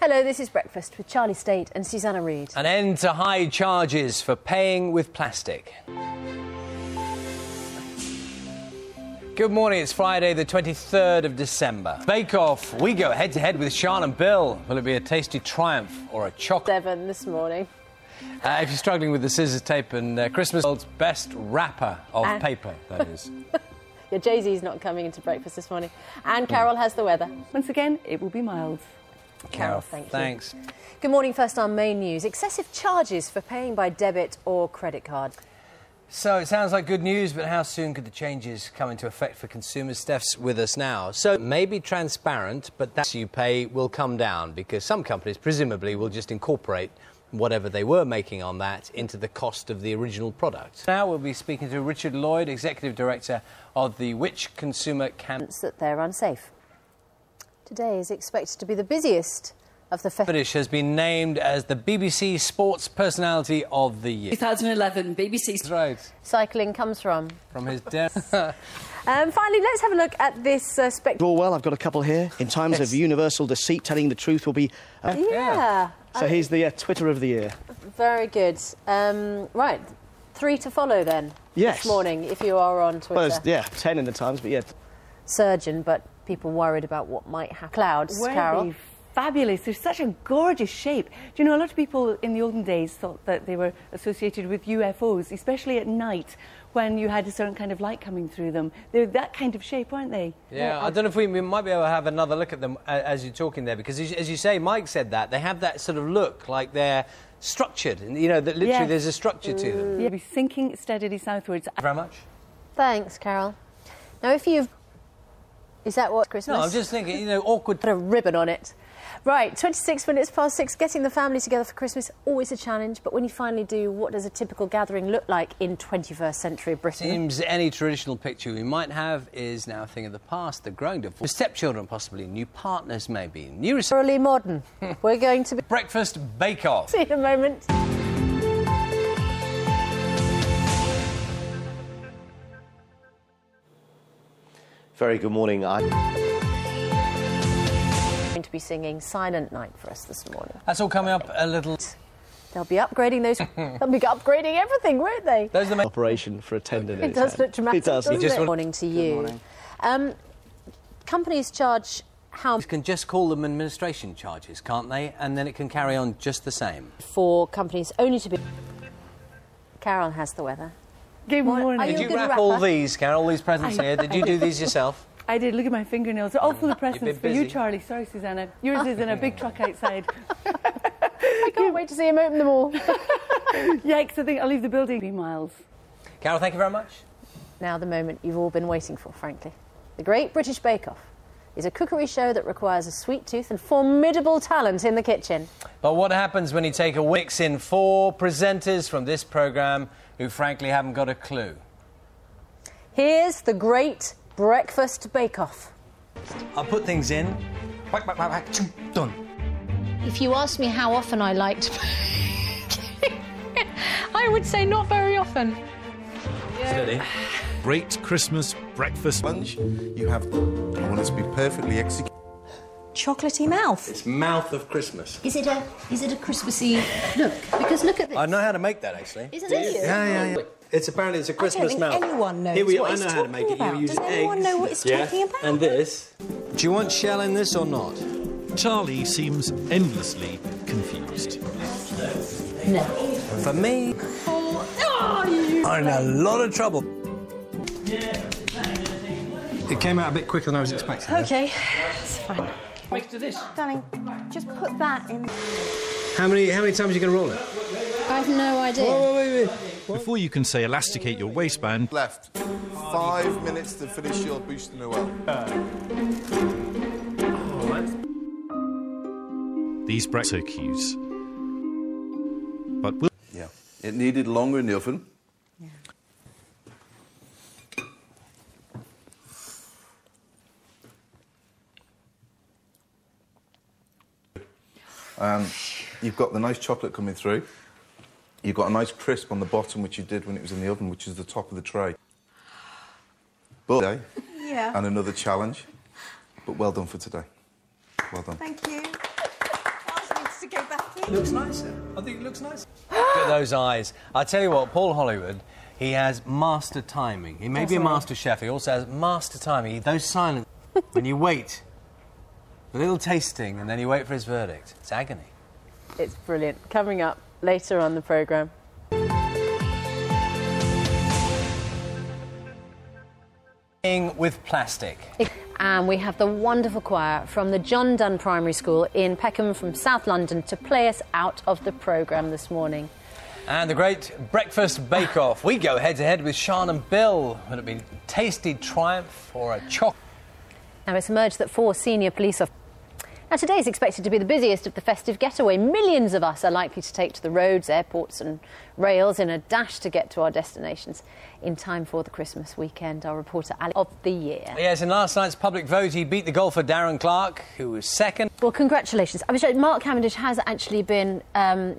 Hello, this is Breakfast with Charlie State and Susanna Reid. An end to high charges for paying with plastic. Good morning, it's Friday the 23rd of December. Bake Off, we go head-to-head with Sean and Bill. Will it be a tasty triumph or a chocolate? 7 this morning. If you're struggling with the scissors, tape and Christmas, world's best wrapper of paper, that is. Yeah, Jay-Z's not coming into breakfast this morning. And Carol has the weather. Once again, it will be mild. Carol, thanks. you. Good morning. First, our main news. Excessive charges for paying by debit or credit card. So it sounds like good news, but how soon could the changes come into effect for consumers? Steph's with us now. So maybe transparent, but that you pay will come down because some companies presumably will just incorporate whatever they were making on that into the cost of the original product. Now we'll be speaking to Richard Lloyd, Executive Director of the Which Consumer Campaign. That they're unsafe. Today is expected to be the busiest of the British has been named as the BBC Sports Personality of the Year. 2011, BBC. That's right. Cycling comes from his finally, let's have a look at this spectacle. Orwell, I've got a couple here. In times of universal deceit, telling the truth will be... Yeah. So here's the Twitter of the year. Very good. Right, 3 to follow then. Yes. This morning, if you are on Twitter. Well, yeah, 10 in the Times, but yeah. Surgeon, but people worried about what might happen. Clouds, Were Carol. they fabulous? They're such a gorgeous shape. Do you know, a lot of people in the olden days thought that they were associated with UFOs, especially at night when you had a certain kind of light coming through them. They're that kind of shape, weren't they? Yeah, I don't know if we might be able to have another look at them as you're talking there, because as you say, Mike said that, they have that sort of look like they're structured, and you know, that literally there's a structure to them. Yeah, be sinking steadily southwards. Thank you very much. Thanks, Carol. Now, if you've... Is that what Christmas? No, I'm just thinking, you know, awkward... Put a ribbon on it. Right, 26 minutes past 6, getting the family together for Christmas, always a challenge, but when you finally do, what does a typical gathering look like in 21st century Britain? Seems any traditional picture we might have is now a thing of the past. The growing divorce, stepchildren possibly, new partners maybe, new... Thoroughly modern. We're going to be... Breakfast Bake Off. See you in a moment. Very good morning. Going to be singing Silent Night for us this morning. That's all coming up a little... They'll be upgrading those... They'll be upgrading everything, won't they? Those are the main... Operation for a tender. It does look dramatic, It does. doesn't just it? Morning to you. morning. Companies charge how... You can just call them administration charges, can't they? And then it can carry on just the same. For companies only to be... Carol has the weather. Good morning. Are you Did a you good wrap rapper? all these, Carol, all these presents here? Did you do these yourself? I did. Look at my fingernails. They're all full of presents for you, busy. Charlie. Sorry, Susanna. Yours is in a big truck outside. I can't wait to see him open them all. Yikes, I think I'll leave the building. Be miles. Carol, thank you very much. Now the moment you've all been waiting for, frankly. The Great British Bake Off is a cookery show that requires a sweet tooth and formidable talent in the kitchen. But what happens when you take a mix in 4 presenters from this programme who frankly haven't got a clue? Here's the Great Breakfast Bake Off. I'll put things in. Whack, whack, whack, whack, choom, done. If you ask me how often I like to bake, I would say not very often. Steady. Great Christmas breakfast Lunch, you have... I want it to be perfectly executed. Chocolatey mouth. It's mouth of Christmas. Is it a Christmassy look? Because look at this. I know how to make that, actually. Isn't it? Yeah. It's apparently it's a Christmas mouth. Anyone knows Here we, what I he's know how to talking make it. about. You use Does anyone eggs. know what he's talking about? And this. Do you want shell in this or not? Charlie seems endlessly confused. No. For me, I'm in a lot of trouble. It came out a bit quicker than I was expecting. Okay, it's fine. Mix to this. Darling, just put that in. How many times are you going to roll it? I've no idea. Wait. Before you can say elasticate your waistband, Left. 5 minutes to finish your boost in a well. these breakfast cues. But will... Yeah. It needed longer in the oven. You've got the nice chocolate coming through. You've got a nice crisp on the bottom, which you did when it was in the oven, which is the top of the tray. But Yeah. and another challenge. But well done for today. Well done. Thank you. go back in. It looks nicer. I think it looks nicer. Look at those eyes. I tell you what, Paul Hollywood, he has master timing. He may be a master chef, he also has master timing. Those silent... when you wait, a little tasting, and then you wait for his verdict. It's agony. It's brilliant. Coming up later on the programme. With plastic. And we have the wonderful choir from the John Donne Primary School in Peckham from South London to play us out of the programme this morning. And the great breakfast bake-off. We go head-to-head with Sian and Bill. Would it be a tasty triumph or a choc? Now, it's emerged that 4 senior police officers... Now, today is expected to be the busiest of the festive getaway. Millions of us are likely to take to the roads, airports and rails in a dash to get to our destinations in time for the Christmas weekend. Our reporter, Alex, of the year. Yes, in last night's public vote, he beat the golfer Darren Clarke, who was second. Well, congratulations. I was sure Mark Cavendish has actually been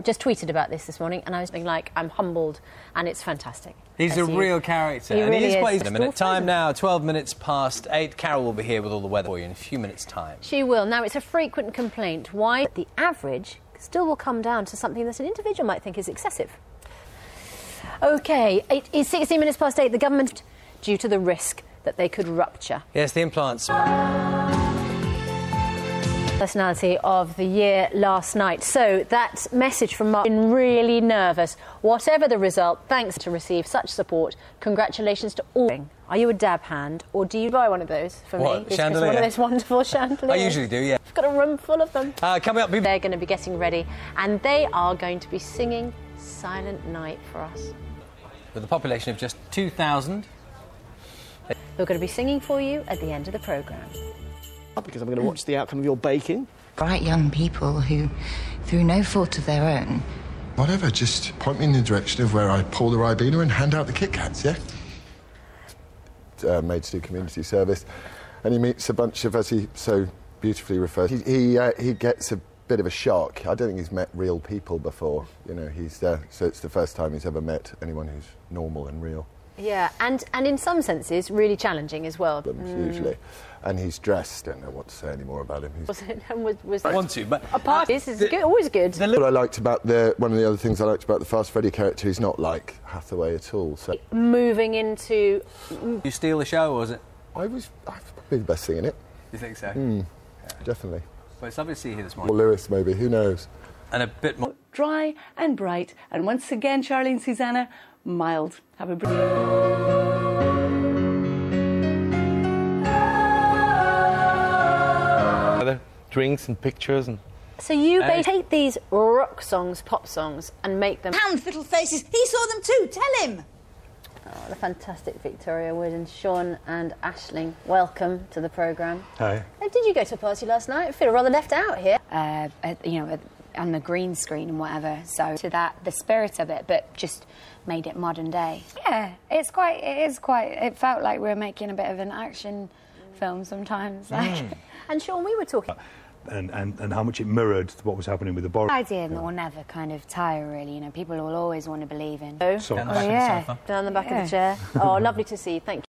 just tweeted about this morning, and I was being like, I'm humbled, and it's fantastic. He's a real character. He and really he is is. quite... In a minute. Time now, 12 minutes past 8. Carol will be here with all the weather for you in a few minutes' time. She will. Now, it's a frequent complaint. Why? The average still will come down to something that an individual might think is excessive. OK, it is 16 minutes past 8. The government, due to the risk that they could rupture. Yes, the implants. Personality of the year last night. So that message from Mark, been really nervous. Whatever the result, thanks to receive such support. Congratulations to all. Are you a dab hand, or do you buy one of those for what, me? Chandelier? One of those wonderful chandeliers. I usually do, yeah. I've got a room full of them. Coming up, they're going to be getting ready, and they are going to be singing Silent Night for us. With a population of just 2,000. We're going to be singing for you at the end of the programme. Because I'm going to watch the outcome of your baking. Bright young people who, through no fault of their own... Whatever, just point me in the direction of where I pull the Ribena and hand out the Kit Kats, yeah? Made to do community service, and he meets a bunch of, as he so beautifully refers, he gets a bit of a shock. I don't think he's met real people before, you know, so it's the first time he's ever met anyone who's normal and real. Yeah, and in some senses, really challenging as well. Hugely. And he's dressed, don't know what to say any more about him. I want to, but... A party, this is good, always good. What I liked about one of the other things I liked about the Fast Freddy character, he's not like Hathaway at all, so... Moving into... You steal the show, or was it? I've probably the best thing in it. You think so? Yeah. Definitely. Well, it's lovely to see you here this morning. Or Lewis, maybe, who knows? And a bit more... Dry and bright, and once again, Charlie and Susanna, mild. Have a drinks and pictures and... So you take these rock songs, pop songs, and make them... Hound little faces, he saw them too, tell him! Oh, the fantastic Victoria Wood and Sean and Aisling, welcome to the programme. Hi. Did you go to a party last night? I feel rather left out here. You know, on the green screen and whatever, so to that, the spirit of it, but just made it modern day. Yeah, it felt like we were making a bit of an action film sometimes. And Sean, we were talking... And how much it mirrored what was happening with the Boris. The idea that will never kind of tire, really. You know, people will always want to believe in. Down the back of the sofa. Down the back of the chair. Oh, lovely to see you. Thank you.